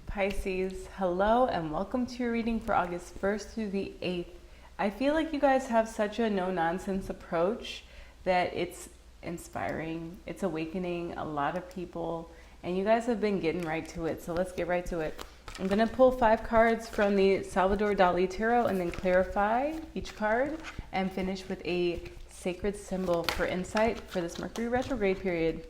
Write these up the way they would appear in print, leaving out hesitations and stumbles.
Pisces, hello and welcome to your reading for August 1st through the 8th. I feel like you guys have such a no-nonsense approach that it's inspiring, it's awakening a lot of people, and you guys have been getting right to it, so let's get right to it. I'm going to pull 5 cards from the Salvador Dali Tarot and then clarify each card and finish with a sacred symbol for insight for this Mercury retrograde period.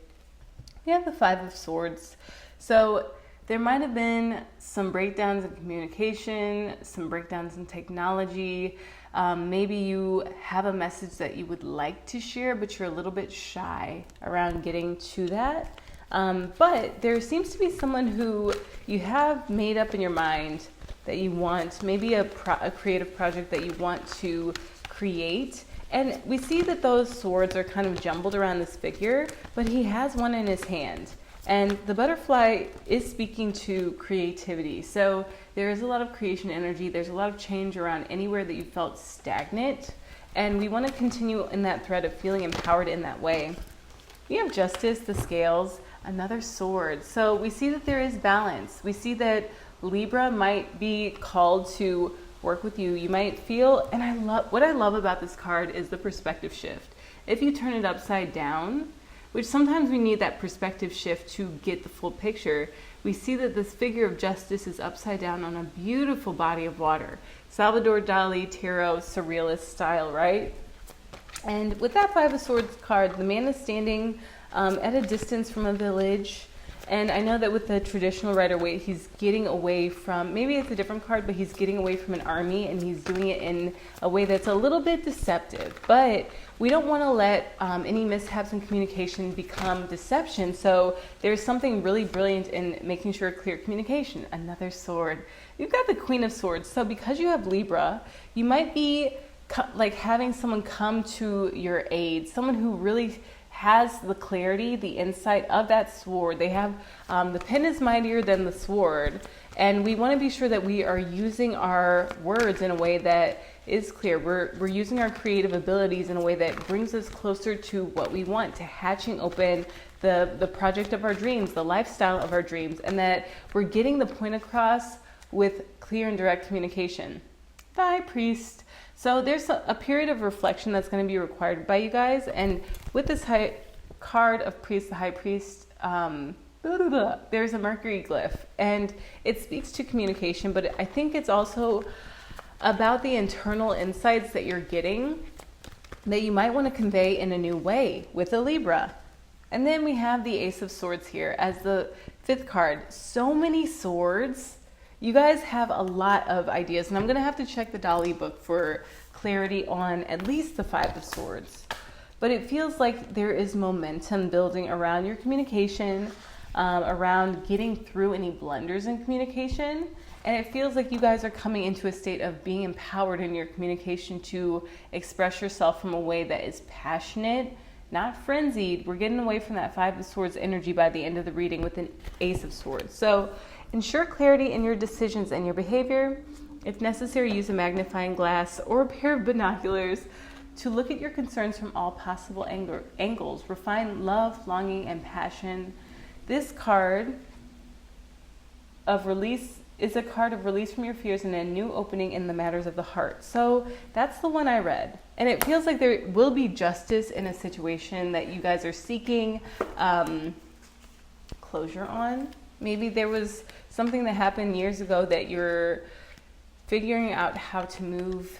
We have the 5 of Swords. So there might have been some breakdowns in communication, some breakdowns in technology. Maybe you have a message that you would like to share, but you're a little bit shy around getting to that. But there seems to be someone who you have made up in your mind that you want, maybe a creative project that you want to create. And we see that those swords are kind of jumbled around this figure, but he has one in his hand. And the butterfly is speaking to creativity. So there is a lot of creation energy. There's a lot of change around anywhere that you felt stagnant. And we want to continue in that thread of feeling empowered in that way. We have Justice, the Scales, another sword. So we see that there is balance. We see that Libra might be called to work with you. You might feel, and what I love about this card is the perspective shift. If you turn it upside down, which sometimes we need that perspective shift to get the full picture, we see that this figure of justice is upside down on a beautiful body of water. Salvador Dali Tarot surrealist style, right? And with that 5 of Swords card, the man is standing at a distance from a village. And I know that with the traditional Rider-Waite, he's getting away from, maybe it's a different card, but he's getting away from an army and he's doing it in a way that's a little bit deceptive. But we don't want to let any mishaps in communication become deception. So there's something really brilliant in making sure clear communication. Another sword. You've got the Queen of Swords. So because you have Libra, you might be like having someone come to your aid, someone who really has the clarity, the insight of that sword. They have, the pen is mightier than the sword. And we want to be sure that we are using our words in a way that is clear. We're using our creative abilities in a way that brings us closer to what we want, to hatching open the project of our dreams, the lifestyle of our dreams, and that we're getting the point across with clear and direct communication. The High Priest. So there's a period of reflection that's going to be required by you guys. And with this card of Priest, the High Priest, there's a Mercury glyph. And it speaks to communication, but I think it's also about the internal insights that you're getting that you might want to convey in a new way with a Libra. And then we have the Ace of Swords here as the 5th card. So many swords. You guys have a lot of ideas, and I'm going to have to check the Dali book for clarity on at least the 5 of Swords. But it feels like there is momentum building around your communication, around getting through any blunders in communication. And it feels like you guys are coming into a state of being empowered in your communication to express yourself from a way that is passionate, not frenzied. We're getting away from that 5 of Swords energy by the end of the reading with an Ace of Swords. So ensure clarity in your decisions and your behavior. If necessary, use a magnifying glass or a pair of binoculars to look at your concerns from all possible angles. Refine love, longing, and passion. This card of release is a card of release from your fears and a new opening in the matters of the heart. So that's the one I read. And it feels like there will be justice in a situation that you guys are seeking closure on. Maybe there was something that happened years ago that you're figuring out how to move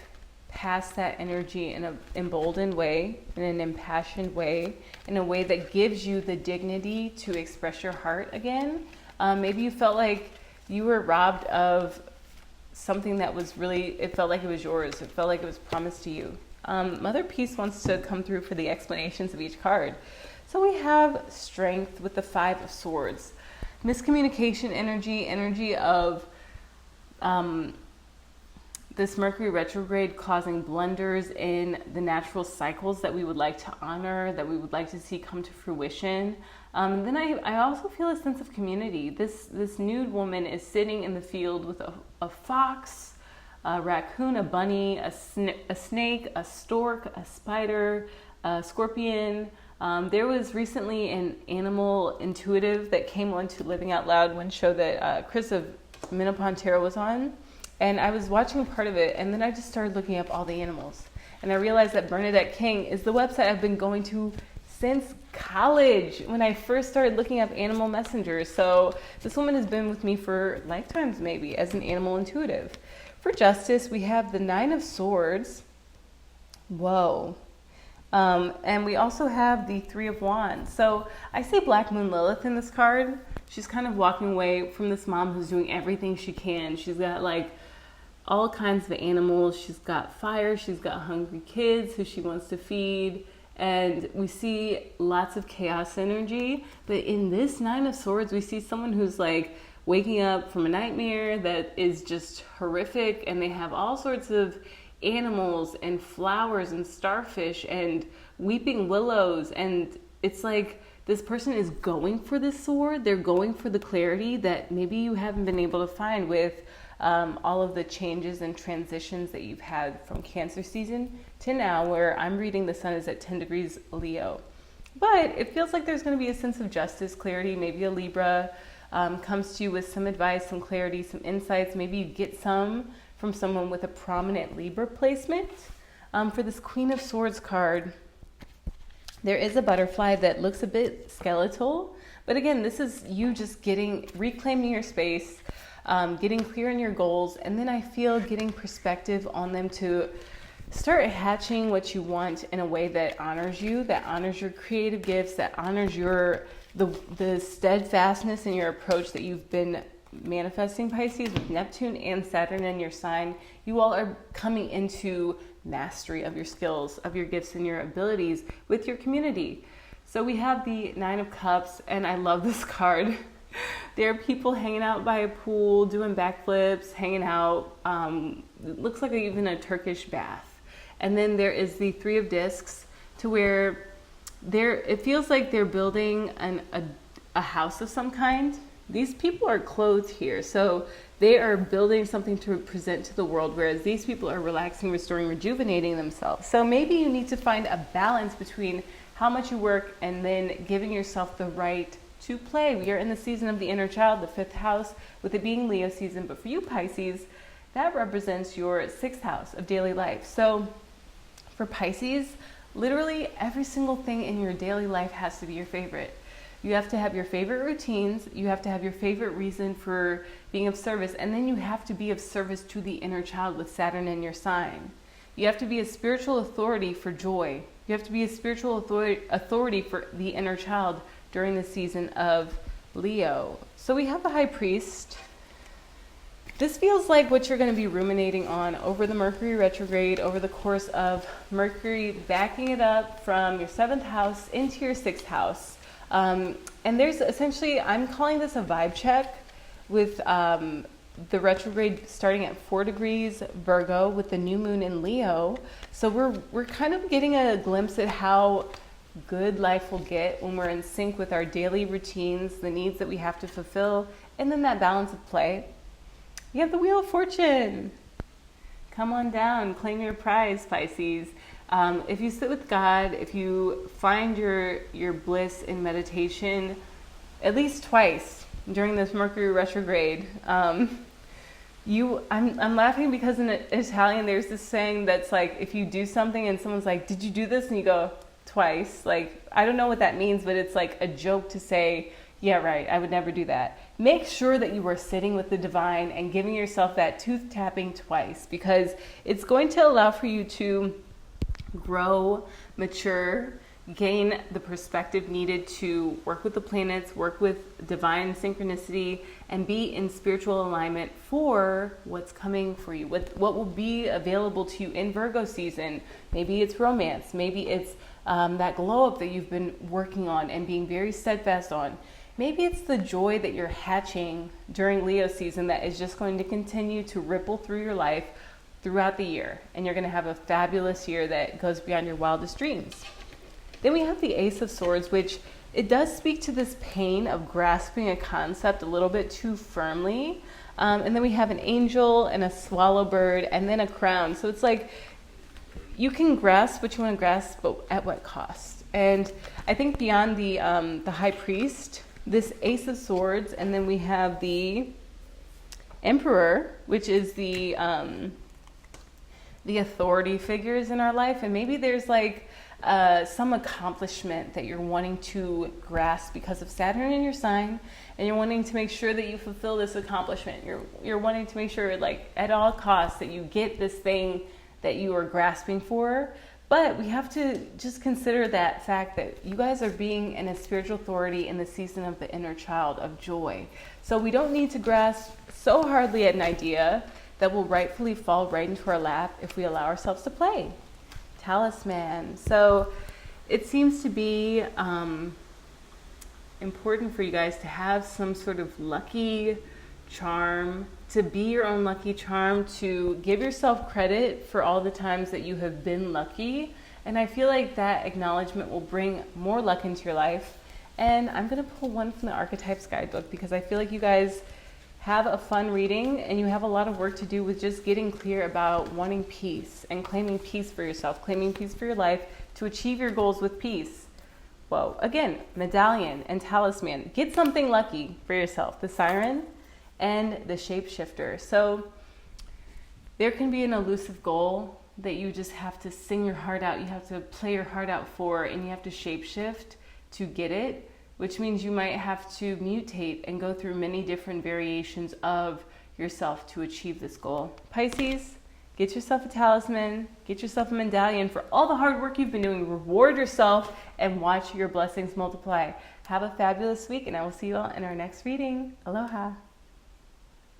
past that energy in an emboldened way, in an impassioned way, in a way that gives you the dignity to express your heart again. Maybe you felt like you were robbed of something that was really, it felt like it was yours. It felt like it was promised to you. Mother Peace wants to come through for the explanations of each card. So we have Strength with the 5 of Swords. Miscommunication energy of this Mercury retrograde causing blunders in the natural cycles that we would like to honor, that we would like to see come to fruition. Then I also feel a sense of community. This nude woman is sitting in the field with a fox, a raccoon, a bunny, a snake, a stork, a spider, a scorpion. There was recently an animal intuitive that came on to Living Out Loud, one show that Chris of Minapon Tarot was on, and I was watching part of it, and then I just started looking up all the animals. And I realized that Bernadette King is the website I've been going to since college, when I first started looking up animal messengers. So this woman has been with me for lifetimes, maybe, as an animal intuitive. For justice, we have the Nine of Swords. Whoa. And we also have the Three of Wands. So I see Black Moon Lilith in this card. She's kind of walking away from this mom who's doing everything she can. She's got like all kinds of animals. She's got fire. She's got hungry kids who she wants to feed. And we see lots of chaos energy. But in this Nine of Swords, we see someone who's like waking up from a nightmare that is just horrific. And they have all sorts of animals and flowers and starfish and weeping willows. And it's like this person is going for this sword. They're going for the clarity that maybe you haven't been able to find with all of the changes and transitions that you've had from Cancer season to now, where I'm reading the sun is at 10 degrees Leo. But it feels like there's going to be a sense of justice, clarity. Maybe a Libra comes to you with some advice, some clarity, some insights. Maybe you get some from someone with a prominent Libra placement. For this Queen of Swords card, there is a butterfly that looks a bit skeletal. But again, this is you just reclaiming your space, getting clear on your goals, and then I feel getting perspective on them to start hatching what you want in a way that honors you, that honors your creative gifts, that honors the steadfastness in your approach that you've been manifesting, Pisces, with Neptune and Saturn in your sign. You all are coming into mastery of your skills, of your gifts and your abilities with your community. So we have the Nine of Cups, and I love this card. There are people hanging out by a pool, doing backflips, hanging out. It looks like even a Turkish bath. And then there is the Three of Discs, to where it feels like they're building a house of some kind. These people are clothed here, so they are building something to present to the world, whereas these people are relaxing, restoring, rejuvenating themselves. So maybe you need to find a balance between how much you work and then giving yourself the right to play. We are in the season of the inner child, the 5th house, with it being Leo season. But for you, Pisces, that represents your 6th house of daily life. So for Pisces, literally every single thing in your daily life has to be your favorite. You have to have your favorite routines. You have to have your favorite reason for being of service. And then you have to be of service to the inner child with Saturn in your sign. You have to be a spiritual authority for joy. You have to be a spiritual authority for the inner child during the season of Leo. So we have the High Priest. This feels like what you're going to be ruminating on over the Mercury retrograde, over the course of Mercury backing it up from your 7th house into your 6th house. And there's essentially, I'm calling this a vibe check with the retrograde starting at 4 degrees Virgo with the new moon in Leo. So we're kind of getting a glimpse at how good life will get when we're in sync with our daily routines, the needs that we have to fulfill, and then that balance of play. You have the Wheel of Fortune. Come on down, claim your prize, Pisces. If you sit with God, if you find your bliss in meditation at least twice during this Mercury retrograde, I'm laughing because in Italian there's this saying that's like, if you do something and someone's like, did you do this? And you go, twice. Like, I don't know what that means, but it's like a joke to say, yeah, right, I would never do that. Make sure that you are sitting with the divine and giving yourself that tooth tapping twice, because it's going to allow for you to grow, mature, gain the perspective needed to work with the planets, work with divine synchronicity, and be in spiritual alignment for what's coming for you, what will be available to you in Virgo season. Maybe it's romance, maybe it's that glow up that you've been working on and being very steadfast on. Maybe it's the joy that you're hatching during Leo season that is just going to continue to ripple through your life throughout the year. And you're going to have a fabulous year that goes beyond your wildest dreams. Then we have the Ace of Swords, which it does speak to this pain of grasping a concept a little bit too firmly. And then we have an angel and a swallow bird and then a crown. So it's like you can grasp what you want to grasp, but at what cost? And I think beyond the High Priest, this Ace of Swords, and then we have the Emperor, which is the authority figures in our life. And maybe there's like some accomplishment that you're wanting to grasp because of Saturn in your sign, and you're wanting to make sure that you fulfill this accomplishment. You're wanting to make sure, like, at all costs, that you get this thing that you are grasping for. But we have to just consider that fact that you guys are being in a spiritual authority in the season of the inner child of joy. So we don't need to grasp so hardly at an idea that will rightfully fall right into our lap if we allow ourselves to play. Talisman. So it seems to be important for you guys to have some sort of lucky charm, to be your own lucky charm, to give yourself credit for all the times that you have been lucky. And I feel like that acknowledgement will bring more luck into your life. And I'm going to pull one from the Archetypes Guidebook because I feel like you guys have a fun reading and you have a lot of work to do with just getting clear about wanting peace and claiming peace for yourself, claiming peace for your life to achieve your goals with peace. Whoa, again, medallion and talisman. Get something lucky for yourself. The siren and the shapeshifter. So there can be an elusive goal that you just have to sing your heart out. You have to play your heart out for, and you have to shapeshift to get it, which means you might have to mutate and go through many different variations of yourself to achieve this goal. Pisces, get yourself a talisman, get yourself a medallion for all the hard work you've been doing. Reward yourself and watch your blessings multiply. Have a fabulous week, and I will see you all in our next reading. Aloha.